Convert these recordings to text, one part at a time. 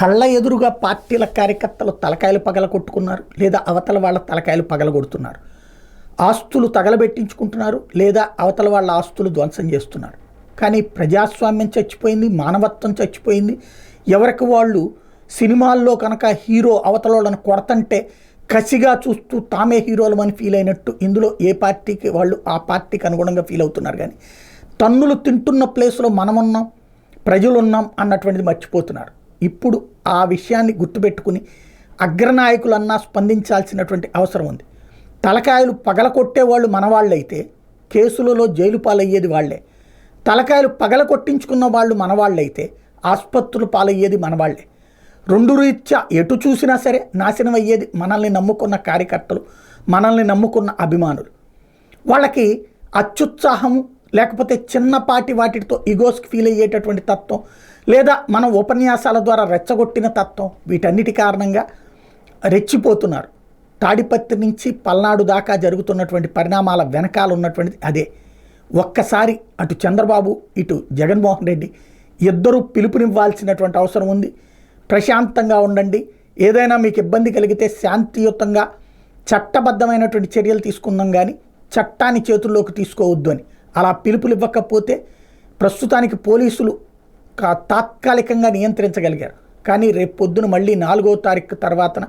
కళ్ళ ఎదురుగా పార్టీల కార్యకర్తలు తలకాయలు పగల కొట్టుకున్నారు, లేదా అవతల వాళ్ళ తలకాయలు పగలగొడుతున్నారు. ఆస్తులు తగలబెట్టించుకుంటున్నారు, లేదా అవతల వాళ్ళ ఆస్తులు ధ్వంసం చేస్తున్నారు. కానీ ప్రజాస్వామ్యం చచ్చిపోయింది, మానవత్వం చచ్చిపోయింది. ఎవరికి వాళ్ళు సినిమాల్లో కనుక హీరో అవతల వాళ్ళని కొడతంటే కసిగా చూస్తూ తామే హీరోలమని ఫీల్ అయినట్టు ఇందులో ఏ పార్టీకి వాళ్ళు ఆ పార్టీకి అనుగుణంగా ఫీల్ అవుతున్నారు. కానీ తన్నులు తింటున్న ప్లేస్లో మనమున్నాం, ప్రజలున్నాం అన్నటువంటిది మర్చిపోతున్నారు. ఇప్పుడు ఆ విషయాన్ని గుర్తుపెట్టుకుని అగ్రనాయకులన్నా స్పందించాల్సినటువంటి అవసరం ఉంది. తలకాయలు పగలకొట్టేవాళ్ళు మనవాళ్ళైతే కేసులలో జైలు పాలయ్యేది వాళ్లే. తలకాయలు పగల కొట్టించుకున్న వాళ్ళు మనవాళ్ళైతే ఆసుపత్రులు పాలయ్యేది మనవాళ్లే. రెండు రీత్యా ఎటు చూసినా సరే నాశనం అయ్యేది మనల్ని నమ్ముకున్న కార్యకర్తలు, మనల్ని నమ్ముకున్న అభిమానులు. వాళ్ళకి అత్యుత్సాహము లేకపోతే చిన్నపాటి వాటితో ఇగోస్కి ఫీల్ అయ్యేటటువంటి తత్వం, లేదా మన ఉపన్యాసాల ద్వారా రెచ్చగొట్టిన తత్వం, వీటన్నిటి కారణంగా రెచ్చిపోతున్నారు. తాడిపత్రి నుంచి పల్నాడు దాకా జరుగుతున్నటువంటి పరిణామాల వెనకాల ఉన్నటువంటిది అదే. ఒక్కసారి అటు చంద్రబాబు ఇటు జగన్మోహన్ రెడ్డి ఇద్దరూ పిలుపునివ్వాల్సినటువంటి అవసరం ఉంది. ప్రశాంతంగా ఉండండి, ఏదైనా మీకు ఇబ్బంది కలిగితే శాంతియుతంగా చట్టబద్ధమైనటువంటి చర్యలు తీసుకుందాం, కానీ చట్టాన్ని చేతుల్లోకి తీసుకోవద్దు అని అలా పిలుపులు ఇవ్వకపోతే ప్రస్తుతానికి పోలీసులు తాత్కాలికంగా నియంత్రించగలిగారు. కానీ రేపు పొద్దున మళ్ళీ 4వ తారీఖు తర్వాతన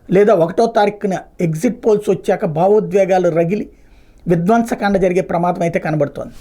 లేదా 1వ తారీఖున ఎగ్జిట్ పోల్స్ వచ్చాక భావోద్వేగాలు రగిలి విధ్వంసకాండ జరిగే ప్రమాదం అయితే కనబడుతోంది.